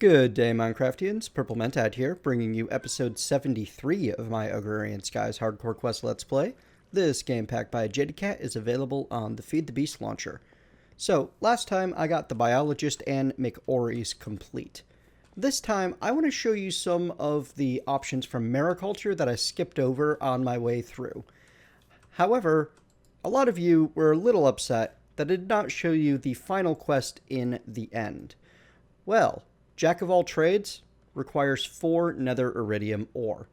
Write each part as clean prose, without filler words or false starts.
Good day, Minecraftians. Purple Mentad here, bringing you episode 73 of my Agrarian Skies Hardcore Quest Let's Play. This game pack by Jadedcat is available on the Feed the Beast launcher. So, last time I got the Biologist and McOries complete. This time, I want to show you some of the options from Mariculture that I skipped over on my way through. However, a lot of you were a little upset that I did not show you the final quest in the end. Well, Jack of all trades requires 4 nether iridium ore.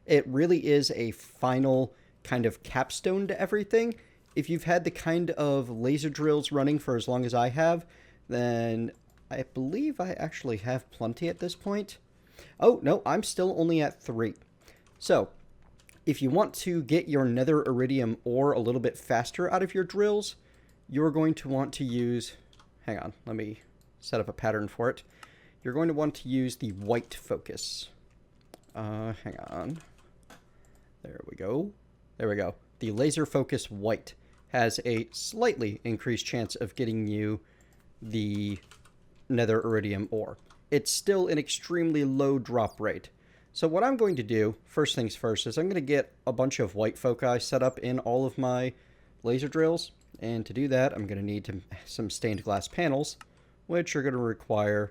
It really is a final kind of capstone to everything. If you've had the kind of laser drills running for as long as I have, then I believe I actually have plenty at this point. Oh, no, I'm still only at 3. So, if you want to get your nether iridium ore a little bit faster out of your drills, you're going to want to use... Hang on, let me set up a pattern for it. You're going to want to use the white focus. Hang on. There we go. There we go. The laser focus white has a slightly increased chance of getting you the nether iridium ore. It's still an extremely low drop rate. So what I'm going to do, first things first, is I'm going to get a bunch of white foci set up in all of my laser drills. And to do that, I'm going to need some stained glass panels, which are going to require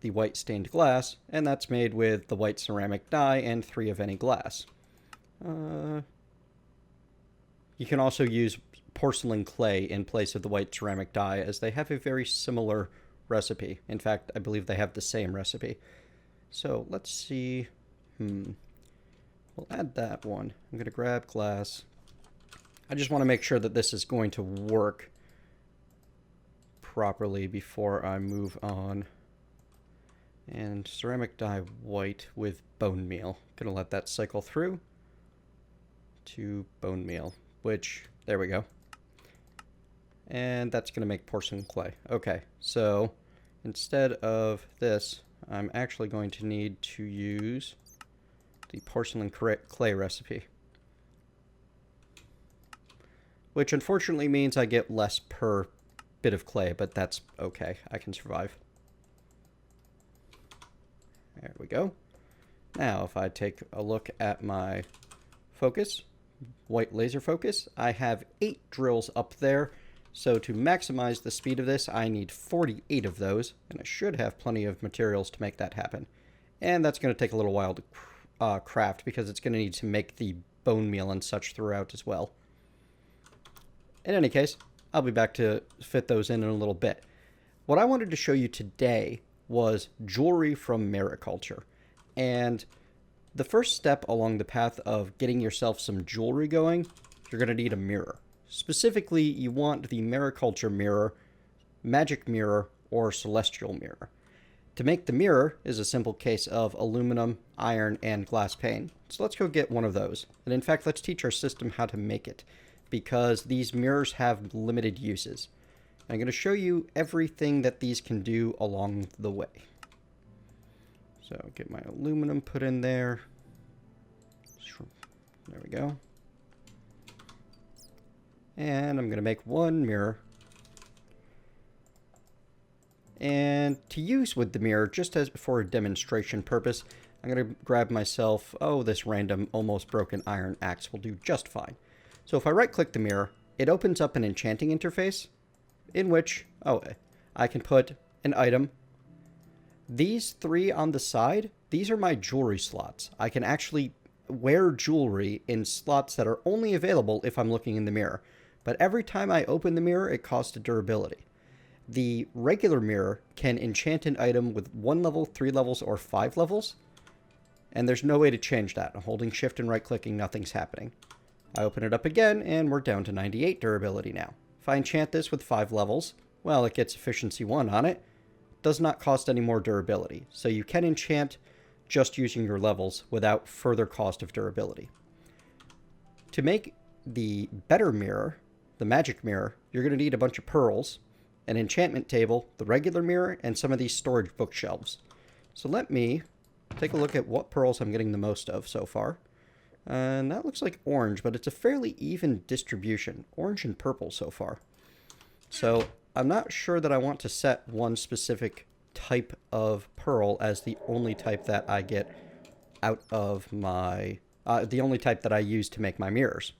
the white stained glass, and that's made with the white ceramic dye and 3 of any glass. You can also use porcelain clay in place of the white ceramic dye, as they have a very similar recipe. In fact, I believe they have the same recipe. So let's see. We'll add that one. I'm going to grab glass. I just want to make sure that this is going to work properly before I move on. And ceramic dye white with bone meal. Gonna let that cycle through to bone meal, which, there we go. And that's gonna make porcelain clay. Okay, so instead of this, I'm actually going to need to use the porcelain clay recipe. Which unfortunately means I get less per bit of clay, but that's okay. I can survive. There we go. Now, if I take a look at my focus, white laser focus, I have 8 drills up there. So to maximize the speed of this, I need 48 of those, and I should have plenty of materials to make that happen. And that's going to take a little while to craft, because it's going to need to make the bone meal and such throughout as well. In any case, I'll be back to fit those in a little bit. What I wanted to show you today was jewelry from Mariculture. And the first step along the path of getting yourself some jewelry going, you're going to need a mirror. Specifically, you want the Mariculture mirror, magic mirror, or celestial mirror. To make the mirror is a simple case of aluminum, iron, and glass pane. So let's go get one of those. And in fact, let's teach our system how to make it, because these mirrors have limited uses. I'm going to show you everything that these can do along the way. So get my aluminum put in there. There we go. And I'm going to make 1 mirror. And to use with the mirror, just as for a demonstration purpose, I'm going to grab myself, this random almost broken iron axe will do just fine. So if I right click the mirror, it opens up an enchanting interface, in which, I can put an item. These 3 on the side, these are my jewelry slots. I can actually wear jewelry in slots that are only available if I'm looking in the mirror. But every time I open the mirror, it costs a durability. The regular mirror can enchant an item with 1 level, 3 levels, or 5 levels. And there's no way to change that. I'm holding shift and right clicking, nothing's happening. I open it up again, and we're down to 98 durability now. If I enchant this with 5 levels, well, it gets efficiency 1 on it. Does not cost any more durability. So you can enchant just using your levels without further cost of durability. To make the better mirror, the magic mirror, you're going to need a bunch of pearls, an enchantment table, the regular mirror, and some of these storage bookshelves. So let me take a look at what pearls I'm getting the most of so far. And that looks like orange, but it's a fairly even distribution. Orange and purple so far. So I'm not sure that I want to set one specific type of pearl as the only type that I get out of my, the only type that I use to make my mirrors.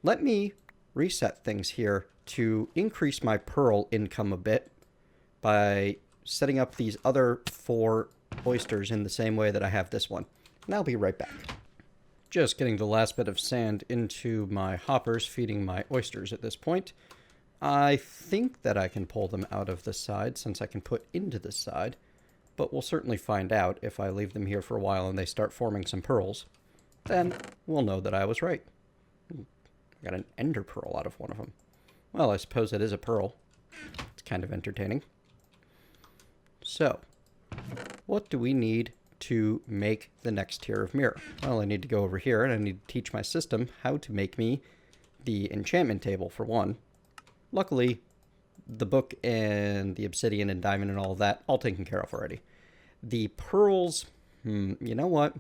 Let me reset things here to increase my pearl income a bit by setting up these other 4 oysters in the same way that I have this one. And I'll be right back. Just getting the last bit of sand into my hoppers, feeding my oysters at this point. I think that I can pull them out of the side since I can put into the side, but we'll certainly find out if I leave them here for a while and they start forming some pearls. Then we'll know that I was right. I got an ender pearl out of one of them. Well, I suppose it is a pearl. It's kind of entertaining. So, what do we need to make the next tier of mirror? Well, I need to go over here and I need to teach my system how to make me the enchantment table for one. Luckily, the book and the obsidian and diamond and all of that, all taken care of already. The pearls, you know what?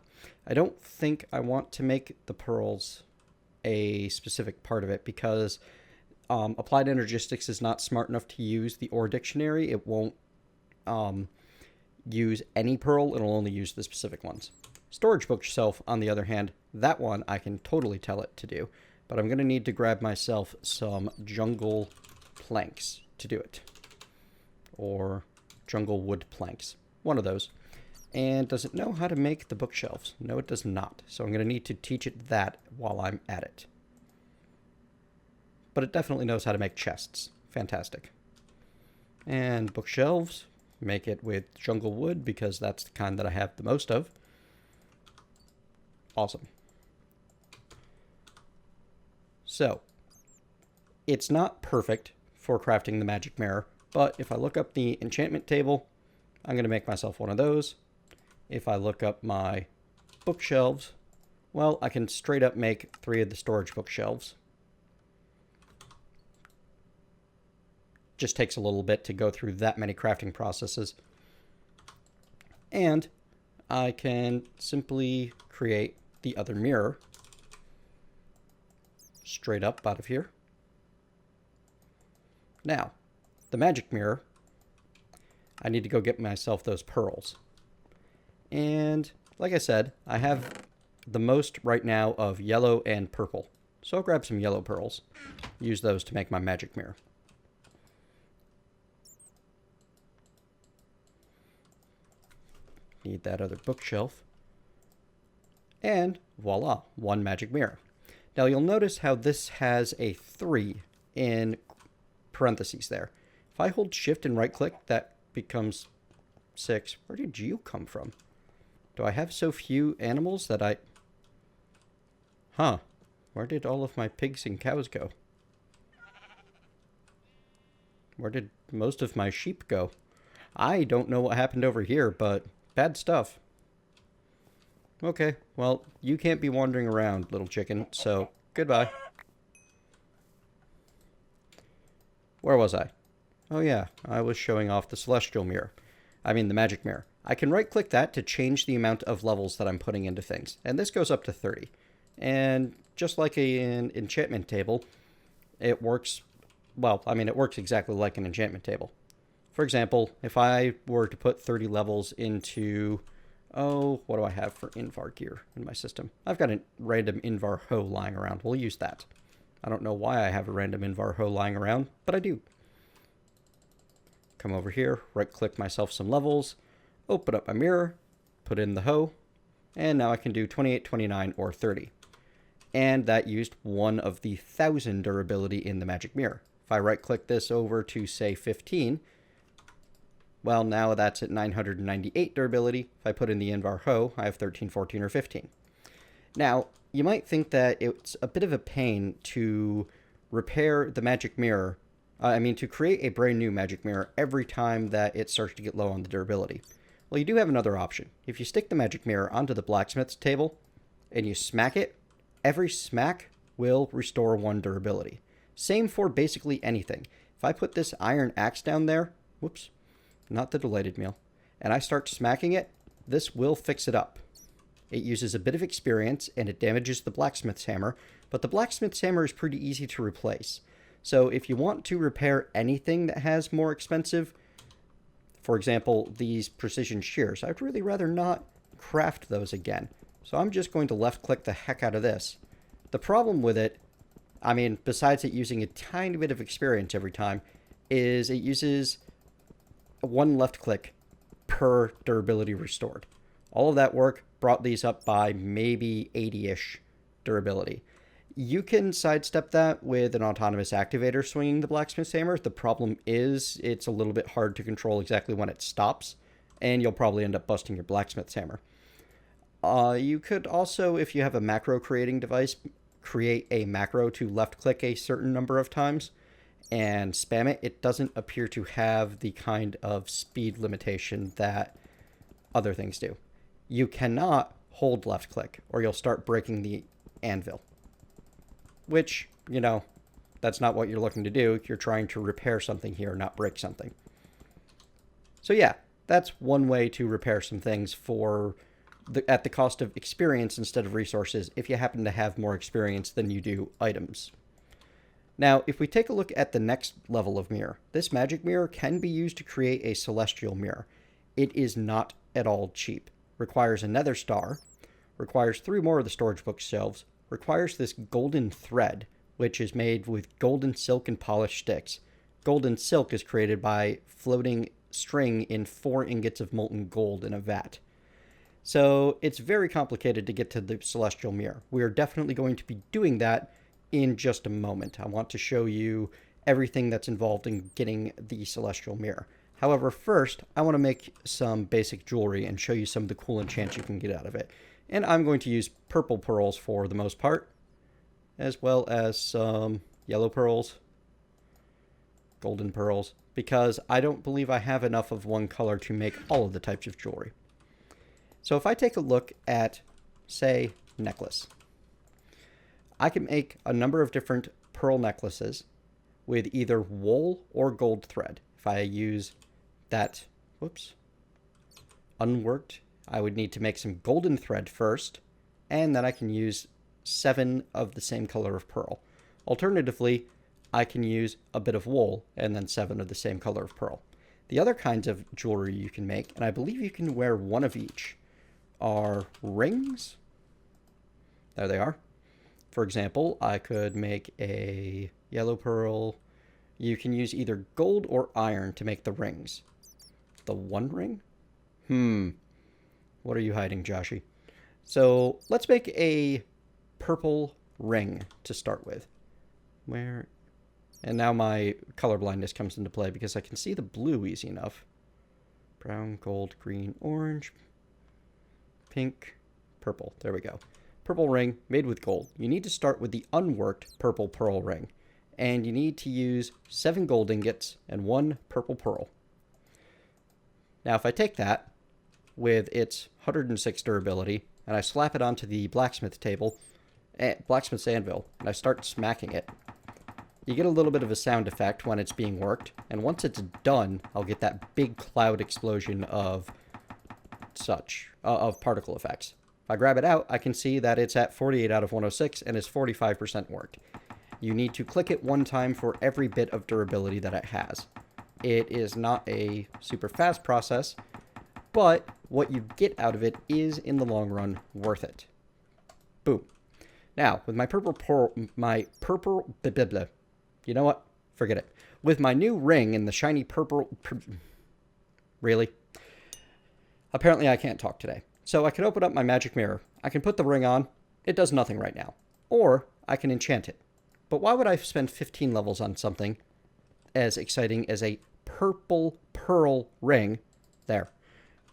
I don't think I want to make the pearls a specific part of it because Applied Energistics is not smart enough to use the ore dictionary. It won't use any pearl. It'll only use the specific ones. Storage bookshelf, on the other hand, that one I can totally tell it to do. But I'm going to need to grab myself some jungle planks to do it. Or jungle wood planks. One of those. And does it know how to make the bookshelves? No, it does not. So I'm going to need to teach it that while I'm at it. But it definitely knows how to make chests. Fantastic. And bookshelves, make it with jungle wood because that's the kind that I have the most of. Awesome. So, it's not perfect for crafting the magic mirror, but if I look up the enchantment table, I'm going to make myself one of those. If I look up my bookshelves, well, I can straight up make 3 of the storage bookshelves. Just takes a little bit to go through that many crafting processes. And I can simply create the other mirror straight up out of here. Now, the magic mirror, I need to go get myself those pearls. And like I said, I have the most right now of yellow and purple. So I'll grab some yellow pearls, use those to make my magic mirror. Need that other bookshelf. And voila, 1 magic mirror. Now you'll notice how this has a 3 in parentheses there. If I hold shift and right click, that becomes 6. Where did you come from? Do I have so few animals that I... Huh. Where did all of my pigs and cows go? Where did most of my sheep go? I don't know what happened over here, but bad stuff. Okay, well, you can't be wandering around, little chicken, so goodbye. Where was I? Oh yeah, I was showing off the celestial mirror. I mean the magic mirror. I can right-click that to change the amount of levels that I'm putting into things, and this goes up to 30. And just like an enchantment table, it works, well, I mean, it works exactly like an enchantment table. For example, if I were to put 30 levels into, oh, what do I have for Invar gear in my system? I've got a random Invar hoe lying around. We'll use that. I don't know why I have a random Invar hoe lying around, but I do. Come over here, right-click myself some levels, open up my mirror, put in the hoe, and now I can do 28, 29, or 30. And that used 1 of the 1000 durability in the magic mirror. If I right-click this over to, say, 15, well, now that's at 998 durability. If I put in the Invar hoe, I have 13, 14, or 15. Now, you might think that it's a bit of a pain to repair the magic mirror, to create a brand new magic mirror every time that it starts to get low on the durability. Well, you do have another option. If you stick the magic mirror onto the blacksmith's table and you smack it, every smack will restore 1 durability. Same for basically anything. If I put this iron axe down there, whoops, not the delighted meal, and I start smacking it, this will fix it up. It uses a bit of experience and it damages the blacksmith's hammer, but the blacksmith's hammer is pretty easy to replace. So if you want to repair anything that has more expensive, For example, these precision shears. I'd really rather not craft those again. So I'm just going to left-click the heck out of this. The problem with it, I mean, besides it using a tiny bit of experience every time, is it uses one left-click per durability restored. All of that work brought these up by maybe 80-ish durability. You can sidestep that with an autonomous activator swinging the blacksmith's hammer. The problem is it's a little bit hard to control exactly when it stops, and you'll probably end up busting your blacksmith's hammer. You could also, if you have a macro creating device, create a macro to left-click a certain number of times and spam it. It doesn't appear to have the kind of speed limitation that other things do. You cannot hold left-click, or you'll start breaking the anvil. Which, you know, that's not what you're looking to do. You're trying to repair something here, not break something. So yeah, that's one way to repair some things at the cost of experience instead of resources, if you happen to have more experience than you do items. Now, if we take a look at the next level of mirror, this magic mirror can be used to create a celestial mirror. It is not at all cheap. Requires a nether star, requires 3 more of the storage bookshelves, requires this golden thread, which is made with golden silk and polished sticks. Golden silk is created by floating string in 4 ingots of molten gold in a vat. So it's very complicated to get to the celestial mirror. We are definitely going to be doing that in just a moment. I want to show you everything that's involved in getting the celestial mirror. However, first, I want to make some basic jewelry and show you some of the cool enchants you can get out of it. And I'm going to use purple pearls for the most part, as well as some yellow pearls, golden pearls, because I don't believe I have enough of one color to make all of the types of jewelry. So if I take a look at, say, necklace, I can make a number of different pearl necklaces with either wool or gold thread. If I use that, unworked, I would need to make some golden thread first, and then I can use 7 of the same color of pearl. Alternatively, I can use a bit of wool and then 7 of the same color of pearl. The other kinds of jewelry you can make, and I believe you can wear one of each, are rings. There they are. For example, I could make a yellow pearl. You can use either gold or iron to make the rings. The one ring? What are you hiding, Joshy? So let's make a purple ring to start with. Where? And now my color blindness comes into play because I can see the blue easy enough. Brown, gold, green, orange, pink, purple. There we go. Purple ring made with gold. You need to start with the unworked purple pearl ring. And you need to use 7 gold ingots and 1 purple pearl. Now if I take that with its 106 durability and I slap it onto the blacksmith's anvil, and I start smacking it, you get a little bit of a sound effect when it's being worked, and once it's done, I'll get that big cloud explosion of particle effects. If I grab it out, I can see that it's at 48 out of 106 and is 45% worked. You need to click it 1 time for every bit of durability that it has. It is not a super fast process, but what you get out of it is, in the long run, worth it. Boom. Now, with my you know what? Forget it. With my new ring and the shiny purple... Really? Apparently I can't talk today. So I can open up my magic mirror. I can put the ring on. It does nothing right now. Or I can enchant it. But why would I spend 15 levels on something as exciting as a purple pearl ring there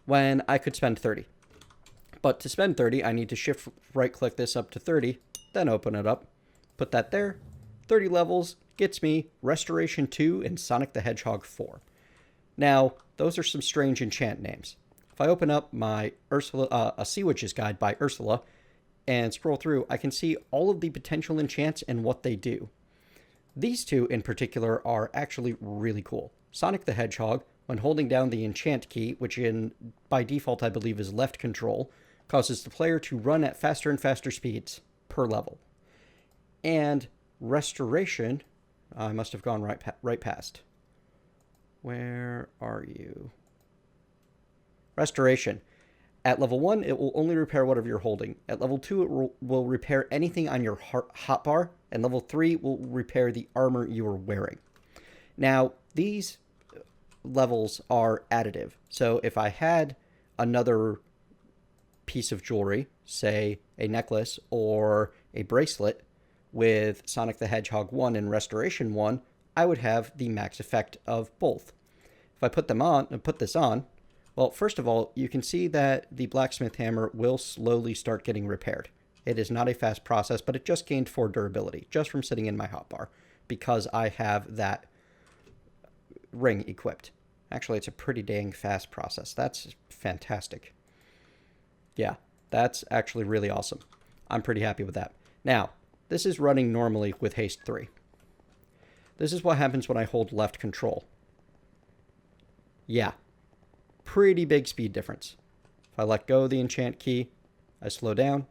when I could spend 30? But to spend 30, I need to shift right click this up to 30, then open it up, put that there. 30 levels gets me Restoration 2 and Sonic the Hedgehog 4. Now, those are some strange enchant names. If I open up my A Sea Witch's Guide by Ursula and scroll through, I can see all of the potential enchants and what they do. These 2 in particular are actually really cool. Sonic the Hedgehog, when holding down the enchant key, which by default I believe is left control, causes the player to run at faster and faster speeds per level. And Restoration, I must have gone right past. Where are you? Restoration. At level 1, it will only repair whatever you're holding. At level 2, it will repair anything on your hotbar. And level 3 will repair the armor you are wearing. Now, these levels are additive. So if I had another piece of jewelry, say a necklace or a bracelet with Sonic the Hedgehog 1 and Restoration 1, I would have the max effect of both. If I put this on, well, first of all, you can see that the blacksmith hammer will slowly start getting repaired. It is not a fast process, but it just gained 4 durability just from sitting in my hotbar because I have that ring equipped. Actually, it's a pretty dang fast process. That's fantastic. Yeah, that's actually really awesome. I'm pretty happy with that. Now, this is running normally with haste 3. This is what happens when I hold left control. Yeah, pretty big speed difference. If I let go of the enchant key, I slow down.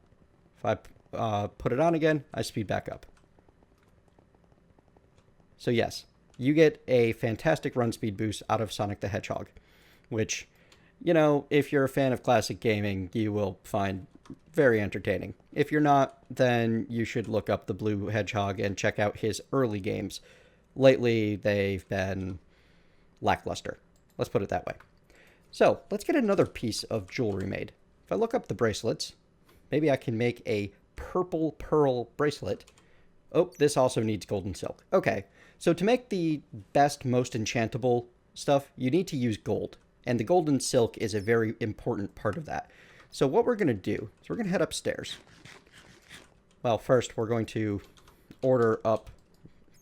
If I put it on again, I speed back up. So yes, you get a fantastic run speed boost out of Sonic the Hedgehog, which, you know, if you're a fan of classic gaming, you will find very entertaining. If you're not, then you should look up the Blue Hedgehog and check out his early games. Lately, they've been lackluster. Let's put it that way. So, let's get another piece of jewelry made. If I look up the bracelets, maybe I can make a purple pearl bracelet. Oh, this also needs golden silk. Okay, so to make the best, most enchantable stuff, you need to use gold. And the golden silk is a very important part of that. So what we're going to do is we're going to head upstairs. Well, first we're going to order up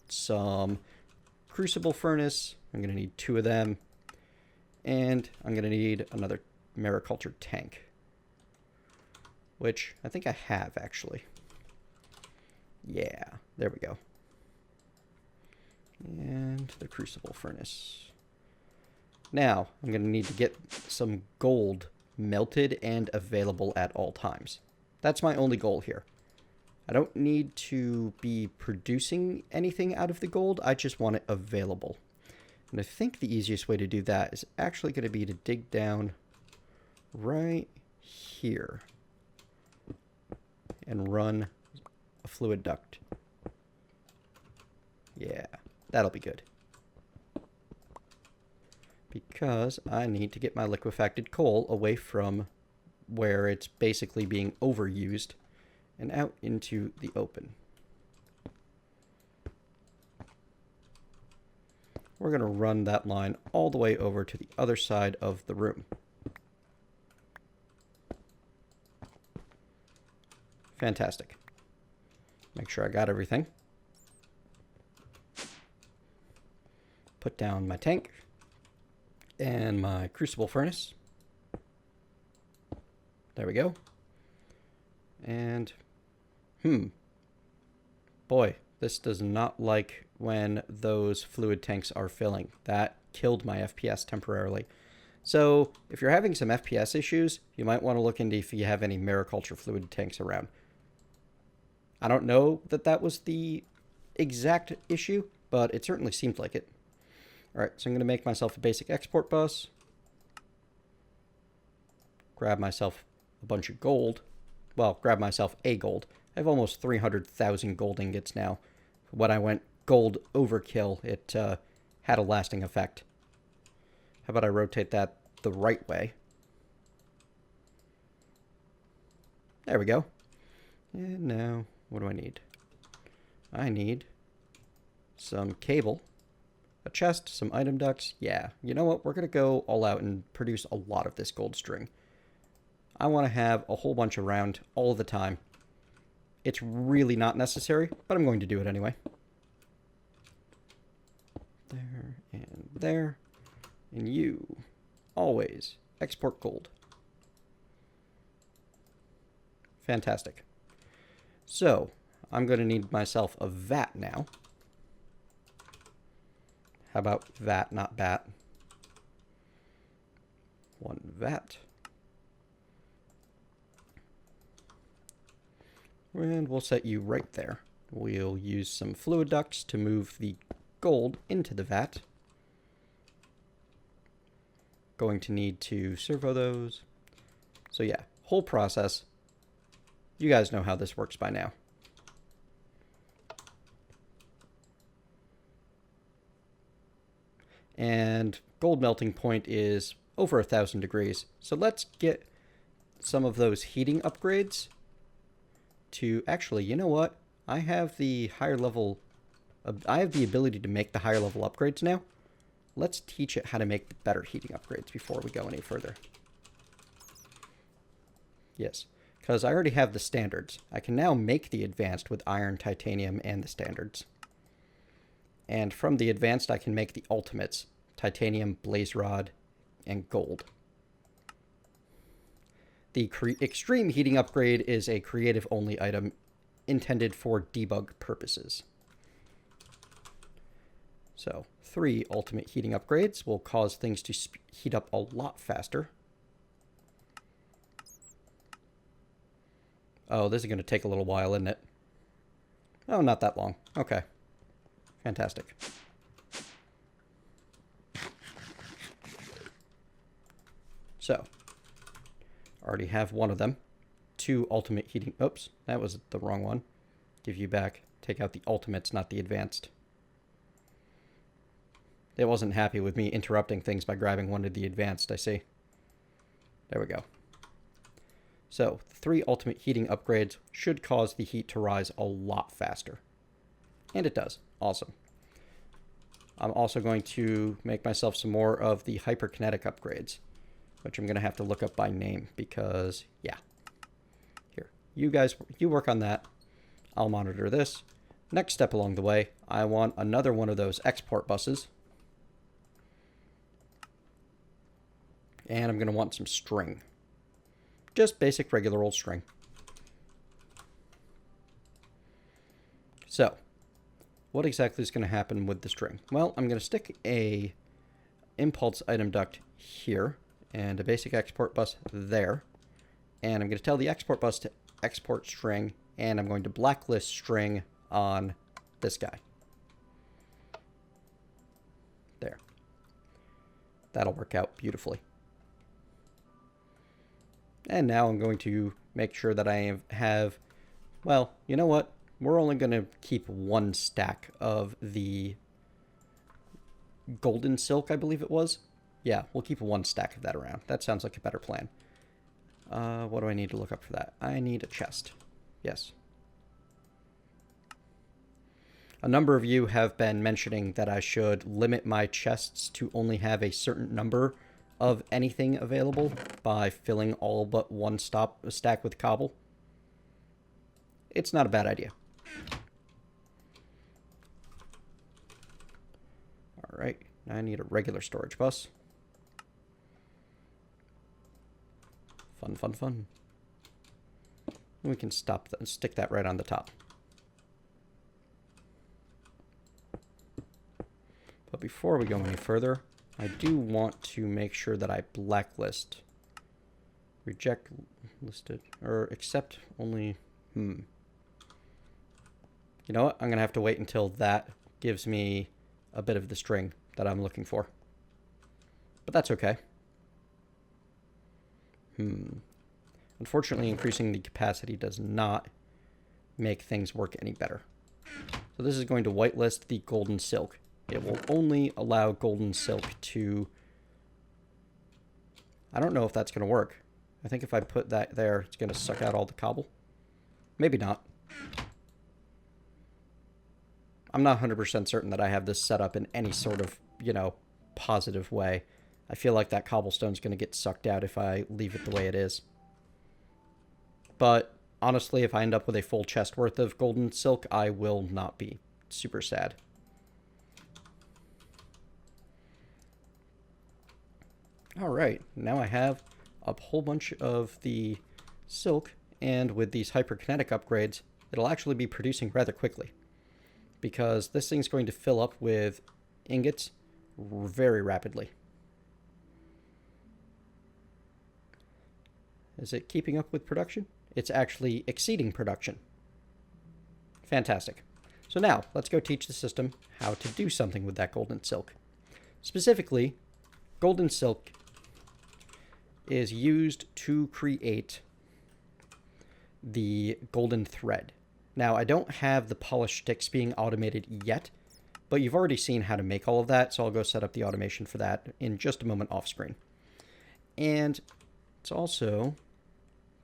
some crucible furnace. I'm going to need 2 of them. And I'm going to need another Mariculture tank, which I think I have, actually. Yeah, there we go. And the crucible furnace. Now, I'm going to need to get some gold melted and available at all times. That's my only goal here. I don't need to be producing anything out of the gold. I just want it available. And I think the easiest way to do that is actually going to be to dig down right here and run a fluid duct. Yeah, that'll be good. Because I need to get my liquefied coal away from where it's basically being overused and out into the open. We're going to run that line all the way over to the other side of the room. Fantastic. Make sure I got everything. Put down my tank and my crucible furnace. There we go. And, boy, this does not like when those fluid tanks are filling. That killed my FPS temporarily. So if you're having some FPS issues, you might want to look into if you have any Mariculture fluid tanks around. I don't know that that was the exact issue, but it certainly seemed like it. All right, so I'm going to make myself a basic export bus. Grab myself a bunch of gold. Well, grab myself a gold. I have almost 300,000 gold ingots now. When I went gold overkill, it had a lasting effect. How about I rotate that the right way? There we go. And now, what do I need? I need some cable, a chest, some item ducts. Yeah, you know what? We're going to go all out and produce a lot of this gold string. I want to have a whole bunch around all the time. It's really not necessary, but I'm going to do it anyway. There and there. And you always export gold. Fantastic. So, I'm going to need myself a vat now. How about vat, not bat? One vat. And we'll set you right there. We'll use some fluid ducts to move the gold into the vat. going to need to servo those. So yeah, whole process. You guys know how this works by now. And gold melting point is over 1,000 degrees. So let's get some of those heating upgrades to... Actually, you know what? I have the higher level... I have the ability to make the higher level upgrades now. Let's teach it how to make the better heating upgrades before we go any further. Yes, because I already have the standards. I can now make the advanced with iron, titanium, and the standards. And from the advanced, I can make the ultimates. Titanium, blaze rod, and gold. The extreme heating upgrade is a creative-only item intended for debug purposes. So, 3 ultimate heating upgrades will cause things to heat up a lot faster. Oh, this is going to take a little while, isn't it? Oh, not that long. Okay. Fantastic. So, already have one of them. 2 ultimate heating... Oops, that was the wrong one. Give you back. Take out the ultimates, not the advanced. It wasn't happy with me interrupting things by grabbing one of the advanced, I see. There we go. So, 3 ultimate heating upgrades should cause the heat to rise a lot faster. And it does. Awesome. I'm also going to make myself some more of the hyperkinetic upgrades, which I'm going to have to look up by name because, yeah. Here, you guys, you work on that. I'll monitor this. Next step along the way, I want another one of those export buses. And I'm going to want some string. Just basic regular old string. So, what exactly is going to happen with the string? Well, I'm going to stick a impulse item duct here and a basic export bus there. And I'm going to tell the export bus to export string, and I'm going to blacklist string on this guy. There. That'll work out beautifully. And now I'm going to make sure that I have, well, you know what? We're only going to keep 1 stack of the golden silk, I believe it was. Yeah, we'll keep 1 stack of that around. That sounds like a better plan. What do I need to look up for that? I need a chest. Yes. A number of you have been mentioning that I should limit my chests to only have a certain number of anything available by filling all but 1 stack with cobble. It's not a bad idea. Alright, now I need a regular storage bus. Fun, fun, fun. We can stop that and stick that right on the top. But before we go any further, I do want to make sure that I blacklist, reject listed, or accept only, You know what? I'm going to have to wait until that gives me a bit of the string that I'm looking for. But that's okay. Unfortunately, increasing the capacity does not make things work any better. So this is going to whitelist the golden silk. It will only allow golden silk to... I don't know if that's going to work. I think if I put that there, it's going to suck out all the cobble. Maybe not. I'm not 100% certain that I have this set up in any sort of, you know, positive way. I feel like that cobblestone's going to get sucked out if I leave it the way it is. But honestly, if I end up with a full chest worth of golden silk, I will not be super sad. Alright, now I have a whole bunch of the silk, and with these hyperkinetic upgrades, it'll actually be producing rather quickly. Because this thing's going to fill up with ingots very rapidly. Is it keeping up with production? It's actually exceeding production. Fantastic. So now, let's go teach the system how to do something with that golden silk. Specifically, golden silk is used to create the golden thread. Now, I don't have the polished sticks being automated yet, but you've already seen how to make all of that, so I'll go set up the automation for that in just a moment off screen. And it's also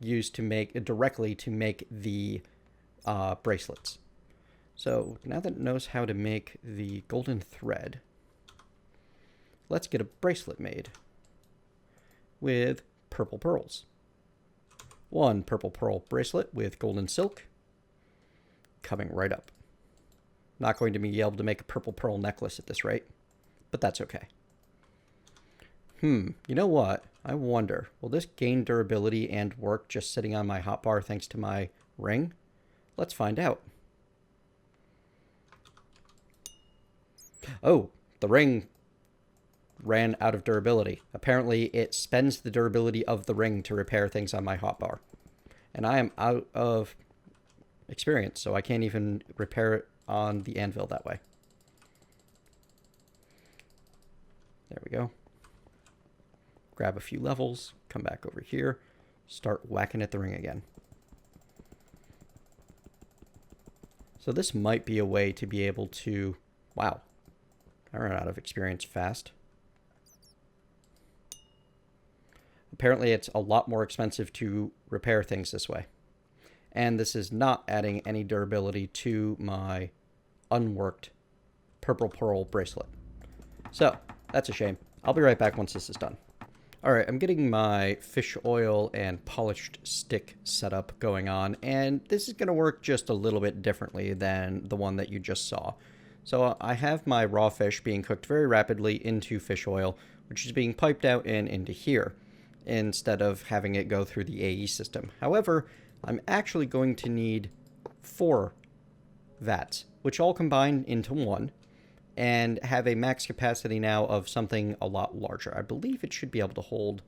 used to make directly to make the bracelets. So now that it knows how to make the golden thread, let's get a bracelet made with purple pearls. One purple pearl bracelet with golden silk coming right up. Not going to be able to make a purple pearl necklace at this rate, but that's okay. You know what? I wonder, will this gain durability and work just sitting on my hotbar thanks to my ring? Let's find out. Oh, the ring ran out of durability. Apparently, it spends the durability of the ring to repair things on my hotbar. And I am out of experience, so I can't even repair it on the anvil that way. There we go. Grab a few levels, come back over here, start whacking at the ring again. So this might be a way to be able to... Wow. I ran out of experience fast. Apparently it's a lot more expensive to repair things this way. And this is not adding any durability to my unworked purple pearl bracelet. So, that's a shame. I'll be right back once this is done. Alright, I'm getting my fish oil and polished stick setup going on, and this is going to work just a little bit differently than the one that you just saw. So I have my raw fish being cooked very rapidly into fish oil, which is being piped out and into here, instead of having it go through the AE system. However, I'm actually going to need 4 vats, which all combine into one, and have a max capacity now of something a lot larger. I believe it should be able to hold,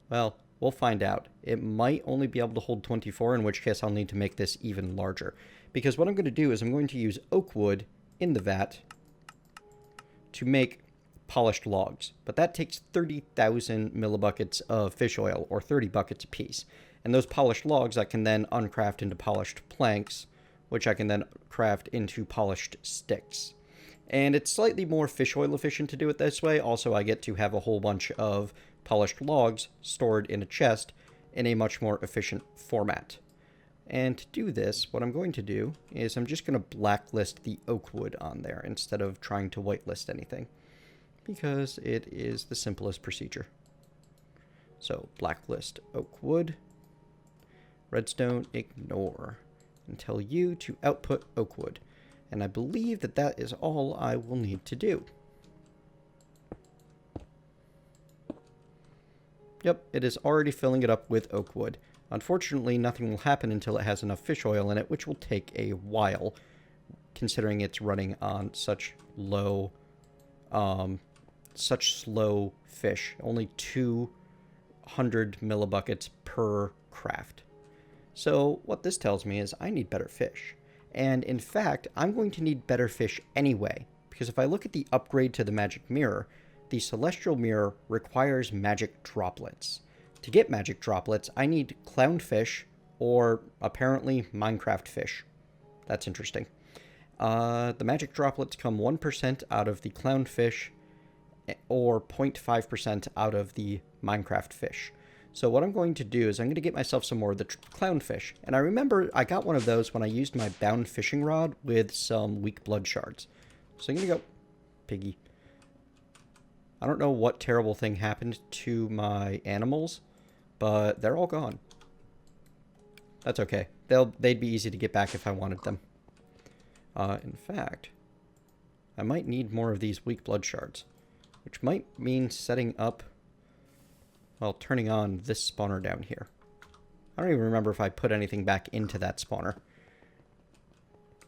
well, we'll find out. It might only be able to hold 24, in which case I'll need to make this even larger. Because what I'm going to do is I'm going to use oak wood in the vat to make polished logs. But that takes 30,000 millibuckets of fish oil, or 30 buckets apiece. And those polished logs I can then uncraft into polished planks, which I can then craft into polished sticks. And it's slightly more fish oil efficient to do it this way. Also, I get to have a whole bunch of polished logs stored in a chest in a much more efficient format. And to do this, what I'm going to do is I'm just going to blacklist the oak wood on there instead of trying to whitelist anything, because it is the simplest procedure. So blacklist oak wood, redstone ignore, and tell you to output oak wood. And I believe that that is all I will need to do. Yep, it is already filling it up with oak wood. Unfortunately, nothing will happen until it has enough fish oil in it, which will take a while, considering it's running on such low, such slow fish. Only 200 millibuckets per craft. So what this tells me is I need better fish. And in fact, I'm going to need better fish anyway, because if I look at the upgrade to the magic mirror, the celestial mirror requires magic droplets. To get magic droplets, I need clownfish, or apparently Minecraft fish. That's interesting. The magic droplets come 1% out of the clownfish, or 0.5% out of the Minecraft fish. So what I'm going to do is I'm going to get myself some more of the clownfish. And I remember I got one of those when I used my bound fishing rod with some weak blood shards. So I'm going to go... Piggy. I don't know what terrible thing happened to my animals, but they're all gone. That's okay. They'd be easy to get back if I wanted them. In fact, I might need more of these weak blood shards, which might mean setting up... well, turning on this spawner down here. I don't even remember if I put anything back into that spawner.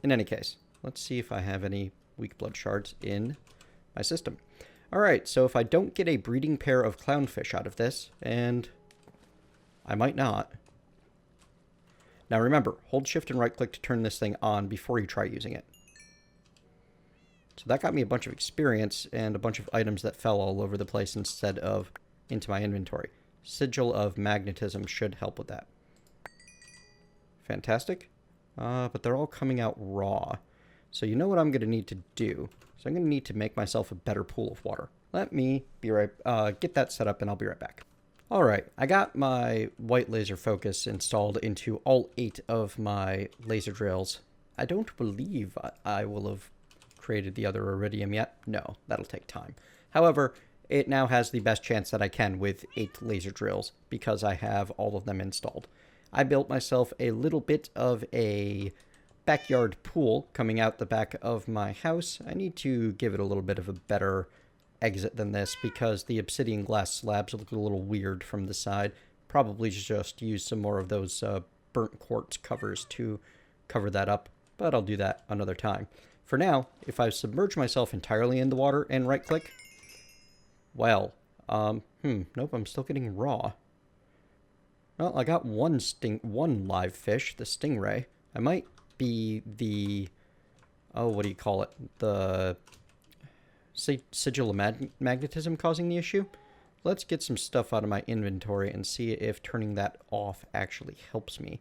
In any case, let's see if I have any weak blood shards in my system. Alright, so if I don't get a breeding pair of clownfish out of this, and I might not. Now remember, hold shift and right click to turn this thing on before you try using it. So that got me a bunch of experience and a bunch of items that fell all over the place instead of into my inventory. sigil of magnetism should help with that. Fantastic. But they're all coming out raw. So you know what I'm going to need to do? So I'm going to need to make myself a better pool of water. Let me be get that set up and I'll be right back. Alright, I got my white laser focus installed into all 8 of my laser drills. I don't believe I will have created the other iridium yet. No, that'll take time. However, it now has the best chance that I can with 8 laser drills because I have all of them installed. I built myself a little bit of a backyard pool coming out the back of my house. I need to give it a little bit of a better exit than this because the obsidian glass slabs look a little weird from the side. Probably just use some more of those burnt quartz covers to cover that up, but I'll do that another time. For now, if I submerge myself entirely in the water and right click, well, nope, I'm still getting raw. Well, I got one live fish, the stingray. I might be the, what do you call it? The sigil of magnetism causing the issue. Let's get some stuff out of my inventory and see if turning that off actually helps me.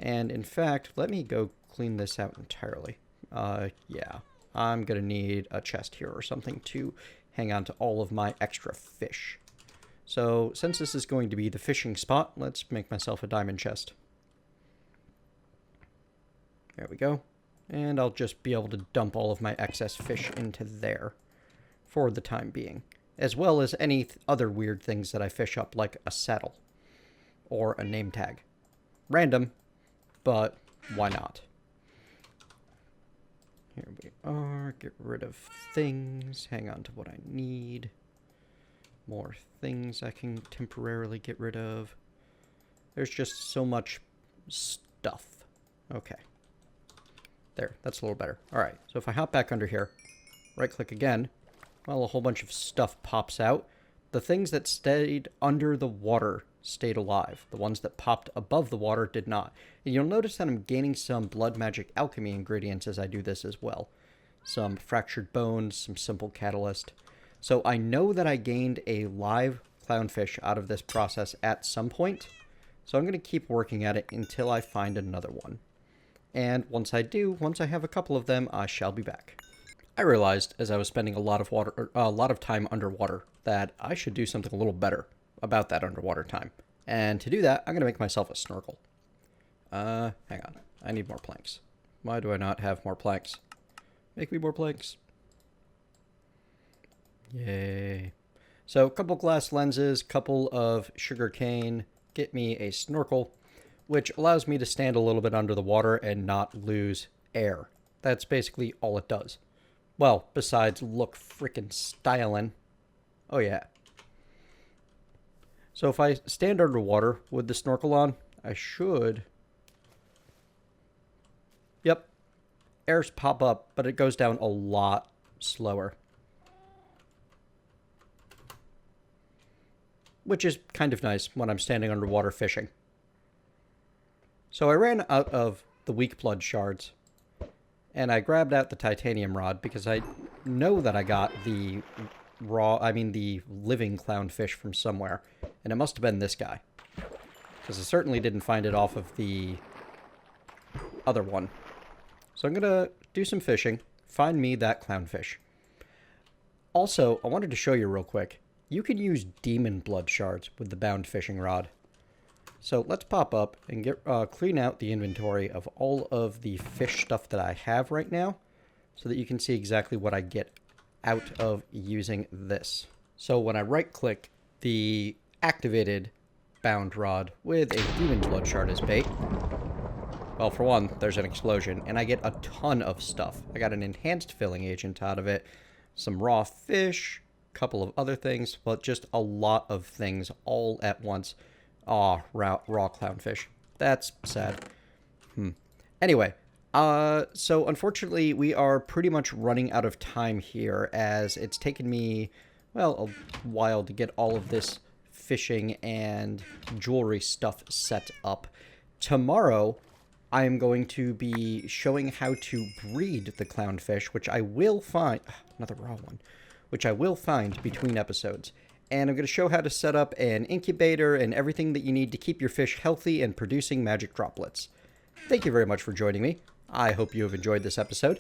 And in fact, let me go clean this out entirely. Yeah, I'm gonna need a chest here or something to hang on to all of my extra fish. So, since this is going to be the fishing spot, let's make myself a diamond chest. There we go. And I'll just be able to dump all of my excess fish into there for the time being, as well as any other weird things that I fish up, like a saddle or a name tag. Random, but why not? Here we are. Get rid of things. Hang on to what I need. More things I can temporarily get rid of. There's just so much stuff. Okay. There, that's a little better. Alright, so if I hop back under here, right-click again, well, a whole bunch of stuff pops out. The things that stayed under the water stayed alive. The ones that popped above the water did not. And you'll notice that I'm gaining some blood magic alchemy ingredients as I do this as well. Some fractured bones, some simple catalyst. So I know that I gained a live clownfish out of this process at some point. So I'm going to keep working at it until I find another one. And once I do, once I have a couple of them, I shall be back. I realized as I was spending a lot of time underwater that I should do something a little better about that underwater time. And to do that, I'm going to make myself a snorkel. Hang on. I need more planks. Why do I not have more planks? Make me more planks. Yay. So, a couple glass lenses, couple of sugar cane, get me a snorkel, which allows me to stand a little bit under the water and not lose air. That's basically all it does. Well, besides look frickin' stylin'. Oh yeah. So if I stand underwater with the snorkel on, I should... Yep. Airs pop up, but it goes down a lot slower. Which is kind of nice when I'm standing underwater fishing. So I ran out of the weak blood shards, and I grabbed out the titanium rod because I know that I got the the living clownfish from somewhere, and it must have been this guy, because I certainly didn't find it off of the other one. So I'm gonna do some fishing, find me that clownfish. Also, I wanted to show you real quick. You can use demon blood shards with the bound fishing rod. So let's pop up and get clean out the inventory of all of the fish stuff that I have right now, so that you can see exactly what I get out of using this. So when I right-click the activated bound rod with a demon blood shard as bait, well, for one, there's an explosion, and I get a ton of stuff. I got an enhanced filling agent out of it, some raw fish, a couple of other things, but just a lot of things all at once. Aw, raw clownfish. That's sad. Anyway, so unfortunately we are pretty much running out of time here, as it's taken me, well, a while to get all of this fishing and jewelry stuff set up. Tomorrow, I am going to be showing how to breed the clownfish, which I will find, another raw one, which I will find between episodes. and I'm going to show how to set up an incubator and everything that you need to keep your fish healthy and producing magic droplets. Thank you very much for joining me. I hope you have enjoyed this episode.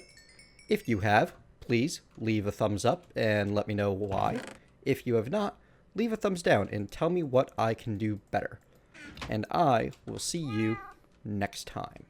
If you have, please leave a thumbs up and let me know why. If you have not, leave a thumbs down and tell me what I can do better. And I will see you next time.